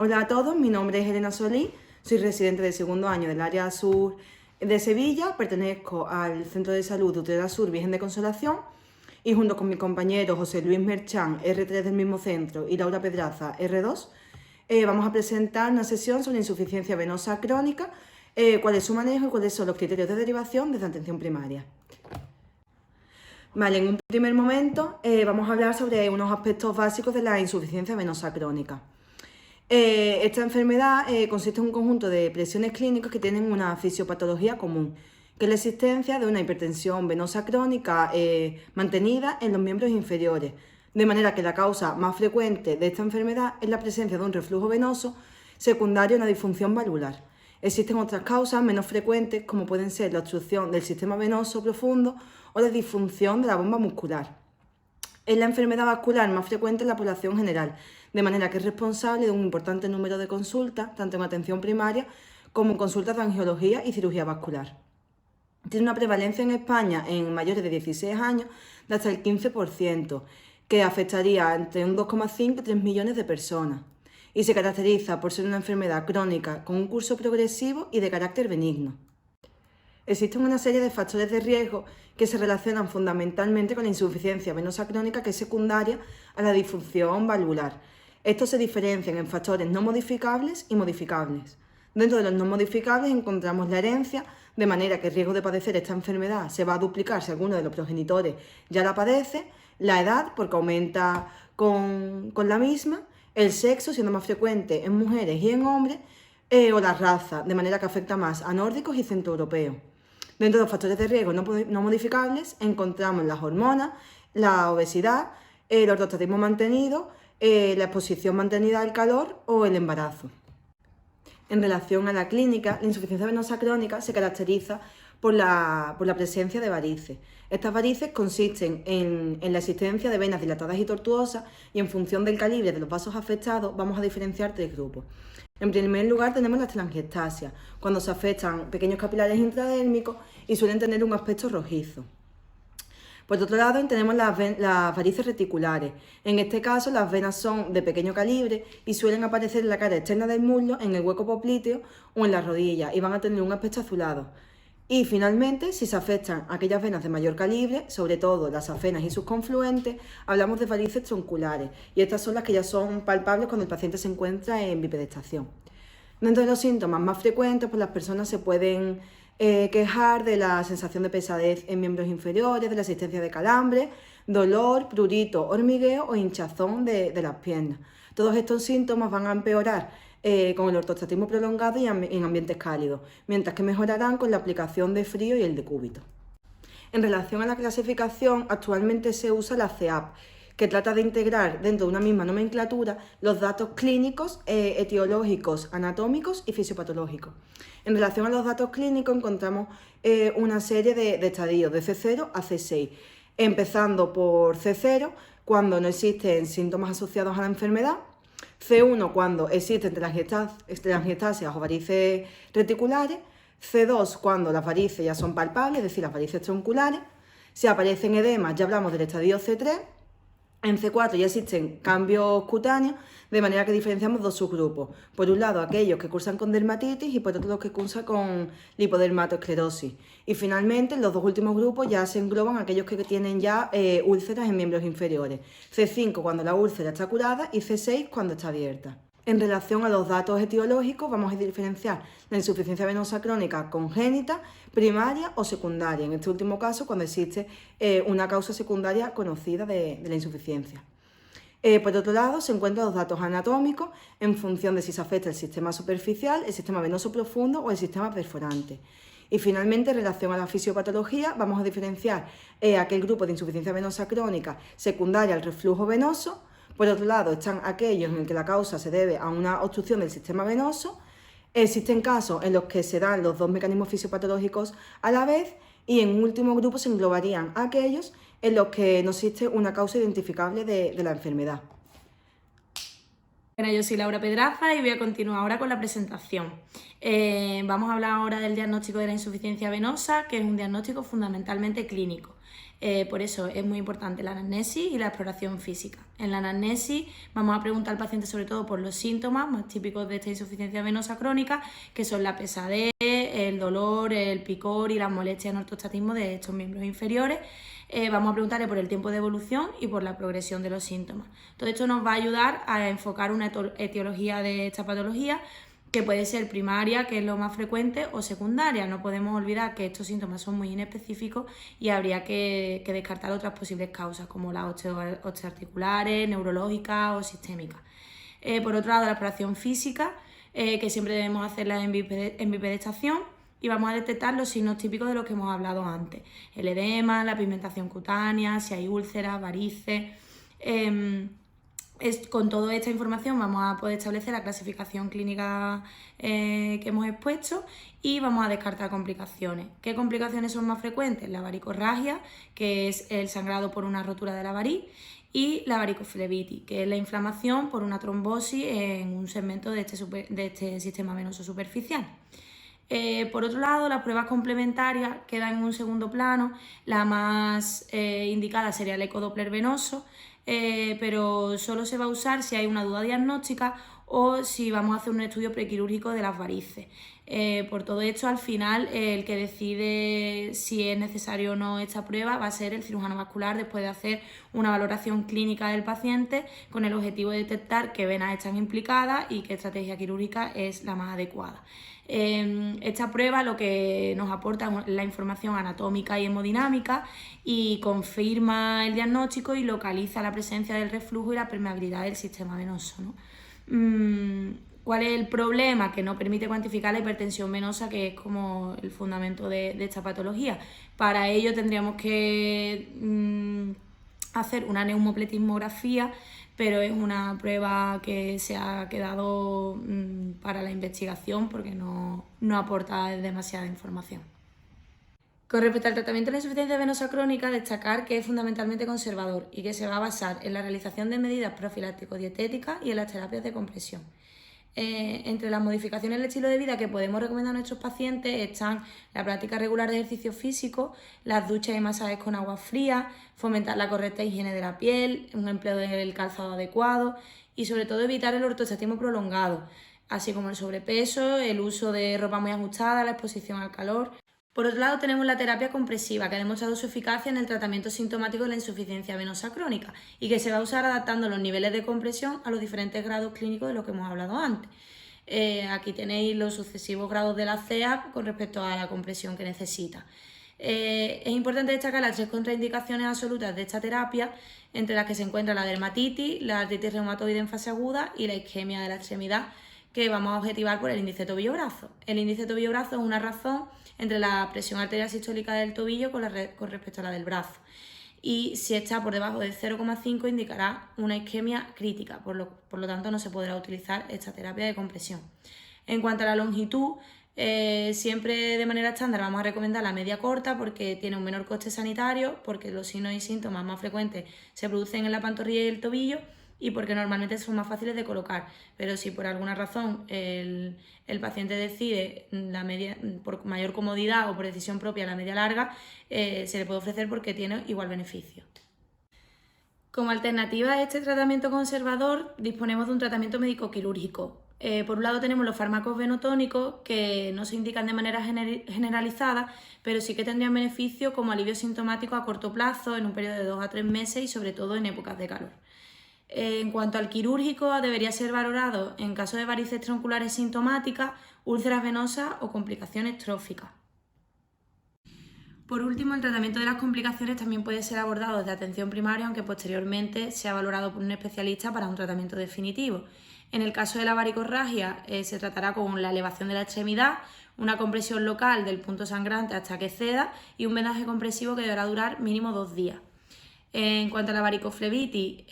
Hola a todos, mi nombre es Elena Solís, soy residente del segundo año del área sur de Sevilla, pertenezco al Centro de Salud de Utrera Sur Virgen de Consolación y junto con mi compañero José Luis Merchán, R3 del mismo centro, y Laura Pedraza, R2, vamos a presentar una sesión sobre insuficiencia venosa crónica, cuál es su manejo y cuáles son los criterios de derivación desde atención primaria. Vale, en un primer momento vamos a hablar sobre unos aspectos básicos de la insuficiencia venosa crónica. Esta enfermedad consiste en un conjunto de presiones clínicas que tienen una fisiopatología común, que es la existencia de una hipertensión venosa crónica mantenida en los miembros inferiores, de manera que la causa más frecuente de esta enfermedad es la presencia de un reflujo venoso secundario a una disfunción valvular. Existen otras causas menos frecuentes, como pueden ser la obstrucción del sistema venoso profundo o la disfunción de la bomba muscular. Es la enfermedad vascular más frecuente en la población general, de manera que es responsable de un importante número de consultas, tanto en atención primaria como en consultas de angiología y cirugía vascular. Tiene una prevalencia en España en mayores de 16 años de hasta el 15%, que afectaría entre un 2,5 y 3 millones de personas. Y se caracteriza por ser una enfermedad crónica con un curso progresivo y de carácter benigno. Existen una serie de factores de riesgo que se relacionan fundamentalmente con la insuficiencia venosa crónica, que es secundaria a la disfunción valvular. Estos se diferencian en factores no modificables y modificables. Dentro de los no modificables encontramos la herencia, de manera que el riesgo de padecer esta enfermedad se va a duplicar si alguno de los progenitores ya la padece, la edad, porque aumenta con la misma, el sexo, siendo más frecuente en mujeres y en hombres, o la raza, de manera que afecta más a nórdicos y centroeuropeos. Dentro de los factores de riesgo no modificables encontramos las hormonas, la obesidad, el ortostatismo mantenido, la exposición mantenida al calor o el embarazo. En relación a la clínica, la insuficiencia venosa crónica se caracteriza por la presencia de varices. Estas varices consisten en la existencia de venas dilatadas y tortuosas, y en función del calibre de los vasos afectados vamos a diferenciar tres grupos. En primer lugar tenemos las telangiectasias, cuando se afectan pequeños capilares intradérmicos y suelen tener un aspecto rojizo. Por otro lado tenemos las varices reticulares. En este caso las venas son de pequeño calibre y suelen aparecer en la cara externa del muslo, en el hueco popliteo o en las rodillas, y van a tener un aspecto azulado. Y finalmente, si se afectan aquellas venas de mayor calibre, sobre todo las afenas y sus confluentes, hablamos de varices tronculares, y estas son las que ya son palpables cuando el paciente se encuentra en bipedestación. Dentro de los síntomas más frecuentes, pues las personas se pueden quejar de la sensación de pesadez en miembros inferiores, de la existencia de calambre, dolor, prurito, hormigueo o hinchazón de las piernas. Todos estos síntomas van a empeorar con el ortostatismo prolongado y en ambientes cálidos, mientras que mejorarán con la aplicación de frío y el decúbito. En relación a la clasificación, actualmente se usa la CEAP, que trata de integrar dentro de una misma nomenclatura los datos clínicos, etiológicos, anatómicos y fisiopatológicos. En relación a los datos clínicos encontramos una serie de estadios de C0 a C6, empezando por C0 cuando no existen síntomas asociados a la enfermedad, C1 cuando existen telangiectasias o varices reticulares, C2 cuando las varices ya son palpables, es decir, las varices tronculares. Si aparecen edemas ya hablamos del estadio C3. En C4 ya existen cambios cutáneos, de manera que diferenciamos dos subgrupos. Por un lado, aquellos que cursan con dermatitis y por otro los que cursan con lipodermatoesclerosis. Y finalmente, en los dos últimos grupos ya se engloban aquellos que tienen ya úlceras en miembros inferiores. C5 cuando la úlcera está curada y C6 cuando está abierta. En relación a los datos etiológicos, vamos a diferenciar la insuficiencia venosa crónica congénita, primaria o secundaria. En este último caso, cuando existe una causa secundaria conocida de la insuficiencia. Por otro lado, se encuentran los datos anatómicos en función de si se afecta el sistema superficial, el sistema venoso profundo o el sistema perforante. Y finalmente, en relación a la fisiopatología, vamos a diferenciar aquel grupo de insuficiencia venosa crónica secundaria al reflujo venoso. Por otro lado, están aquellos en los que la causa se debe a una obstrucción del sistema venoso. Existen casos en los que se dan los dos mecanismos fisiopatológicos a la vez, y en un último grupo se englobarían aquellos en los que no existe una causa identificable de la enfermedad. Bueno, yo soy Laura Pedraza y voy a continuar ahora con la presentación. Vamos a hablar ahora del diagnóstico de la insuficiencia venosa, que es un diagnóstico fundamentalmente clínico. Por eso es muy importante la anamnesis y la exploración física. En la anamnesis vamos a preguntar al paciente sobre todo por los síntomas más típicos de esta insuficiencia venosa crónica, que son la pesadez, el dolor, el picor y las molestias en ortostatismo de estos miembros inferiores. Vamos a preguntarle por el tiempo de evolución y por la progresión de los síntomas. Todo esto nos va a ayudar a enfocar una etiología de esta patología, que puede ser primaria, que es lo más frecuente, o secundaria. No podemos olvidar que estos síntomas son muy inespecíficos y habría que descartar otras posibles causas, como las osteoarticulares, neurológicas o sistémicas. Por otro lado, la exploración física, que siempre debemos hacerla en bipedestación, y vamos a detectar los signos típicos de los que hemos hablado antes: el edema, la pigmentación cutánea, si hay úlceras, varices. Con toda esta información vamos a poder establecer la clasificación clínica que hemos expuesto y vamos a descartar complicaciones. ¿Qué complicaciones son más frecuentes? La varicorragia, que es el sangrado por una rotura de la variz, y la varicoflebitis, que es la inflamación por una trombosis en un segmento de este sistema venoso superficial. Por otro lado, las pruebas complementarias quedan en un segundo plano. La más indicada sería el ecodoppler venoso, pero solo se va a usar si hay una duda diagnóstica o si vamos a hacer un estudio prequirúrgico de las varices. Por todo esto, al final, el que decide si es necesario o no esta prueba va a ser el cirujano vascular, después de hacer una valoración clínica del paciente con el objetivo de detectar qué venas están implicadas y qué estrategia quirúrgica es la más adecuada. Esta prueba lo que nos aporta es la información anatómica y hemodinámica y confirma el diagnóstico y localiza la presencia del reflujo y la permeabilidad del sistema venoso, ¿no? ¿Cuál es el problema? Que no permite cuantificar la hipertensión venosa, que es como el fundamento de esta patología. Para ello tendríamos que hacer una neumopletismografía, pero es una prueba que se ha quedado para la investigación porque no aporta demasiada información. Con respecto al tratamiento de la insuficiencia venosa crónica, destacar que es fundamentalmente conservador y que se va a basar en la realización de medidas profiláctico-dietéticas y en las terapias de compresión. Entre las modificaciones del estilo de vida que podemos recomendar a nuestros pacientes están la práctica regular de ejercicio físico, las duchas y masajes con agua fría, fomentar la correcta higiene de la piel, un empleo del calzado adecuado y sobre todo evitar el ortostatismo prolongado, así como el sobrepeso, el uso de ropa muy ajustada, la exposición al calor. Por otro lado, tenemos la terapia compresiva, que ha demostrado su eficacia en el tratamiento sintomático de la insuficiencia venosa crónica y que se va a usar adaptando los niveles de compresión a los diferentes grados clínicos de los que hemos hablado antes. Aquí tenéis los sucesivos grados de la CEA con respecto a la compresión que necesita. Es importante destacar las 3 contraindicaciones absolutas de esta terapia, entre las que se encuentra la dermatitis, la artritis reumatoide en fase aguda y la isquemia de la extremidad, que vamos a objetivar por el índice tobillo-brazo. El índice tobillo-brazo es una razón entre la presión arterial sistólica del tobillo con respecto a la del brazo. Y si está por debajo de 0,5 indicará una isquemia crítica, por lo tanto no se podrá utilizar esta terapia de compresión. En cuanto a la longitud, siempre de manera estándar vamos a recomendar la media corta porque tiene un menor coste sanitario, porque los signos y síntomas más frecuentes se producen en la pantorrilla y el tobillo y porque normalmente son más fáciles de colocar. Pero si por alguna razón el paciente decide la media, por mayor comodidad o por decisión propia, la media larga, se le puede ofrecer porque tiene igual beneficio. Como alternativa a este tratamiento conservador, disponemos de un tratamiento médico-quirúrgico. Por un lado tenemos los fármacos venotónicos, que no se indican de manera generalizada, pero sí que tendrían beneficio como alivio sintomático a corto plazo, en un periodo de 2 a 3 meses y sobre todo en épocas de calor. En cuanto al quirúrgico, debería ser valorado en caso de varices tronculares sintomáticas, úlceras venosas o complicaciones tróficas. Por último, el tratamiento de las complicaciones también puede ser abordado desde atención primaria, aunque posteriormente sea valorado por un especialista para un tratamiento definitivo. En el caso de la varicorragia, se tratará con la elevación de la extremidad, una compresión local del punto sangrante hasta que ceda y un vendaje compresivo que deberá durar mínimo 2 días. En cuanto a la varicoflebitis,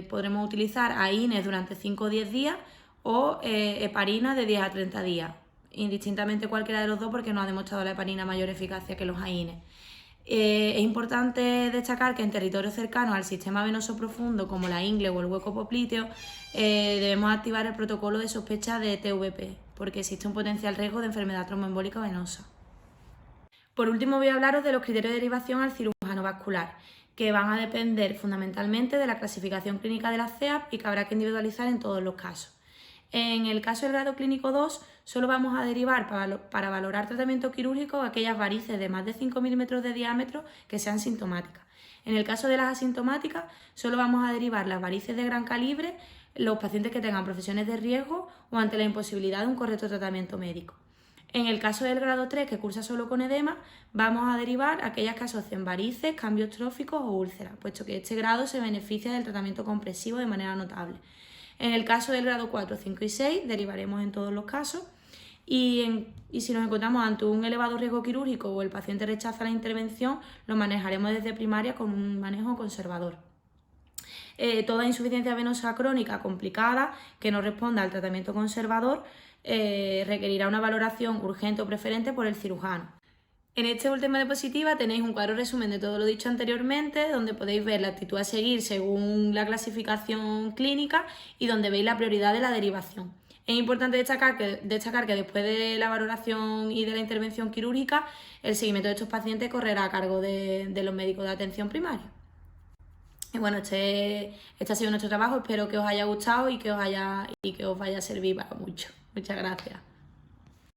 podremos utilizar AINES durante 5 o 10 días o heparina de 10 a 30 días, indistintamente cualquiera de los dos porque no ha demostrado la heparina mayor eficacia que los AINES. Es importante destacar que en territorios cercanos al sistema venoso profundo como la ingle o el hueco popliteo debemos activar el protocolo de sospecha de TVP porque existe un potencial riesgo de enfermedad tromboembólica venosa. Por último voy a hablaros de los criterios de derivación al cirujano vanovascular, que van a depender fundamentalmente de la clasificación clínica de la CEAP y que habrá que individualizar en todos los casos. En el caso del grado clínico 2, solo vamos a derivar para valorar tratamiento quirúrgico aquellas varices de más de 5 milímetros de diámetro que sean sintomáticas. En el caso de las asintomáticas, solo vamos a derivar las varices de gran calibre los pacientes que tengan profesiones de riesgo o ante la imposibilidad de un correcto tratamiento médico. En el caso del grado 3, que cursa solo con edema, vamos a derivar aquellas que asocien varices, cambios tróficos o úlceras, puesto que este grado se beneficia del tratamiento compresivo de manera notable. En el caso del grado 4, 5 y 6, derivaremos en todos los casos. Y si nos encontramos ante un elevado riesgo quirúrgico o el paciente rechaza la intervención, lo manejaremos desde primaria con un manejo conservador. Toda insuficiencia venosa crónica complicada que no responda al tratamiento conservador requerirá una valoración urgente o preferente por el cirujano. En este última diapositiva tenéis un cuadro resumen de todo lo dicho anteriormente, donde podéis ver la actitud a seguir según la clasificación clínica y donde veis la prioridad de la derivación. Es importante destacar que después de la valoración y de la intervención quirúrgica, el seguimiento de estos pacientes correrá a cargo de los médicos de atención primaria. Y bueno, este ha sido nuestro trabajo, espero que os haya gustado y que os vaya a servir para mucho. Muchas gracias.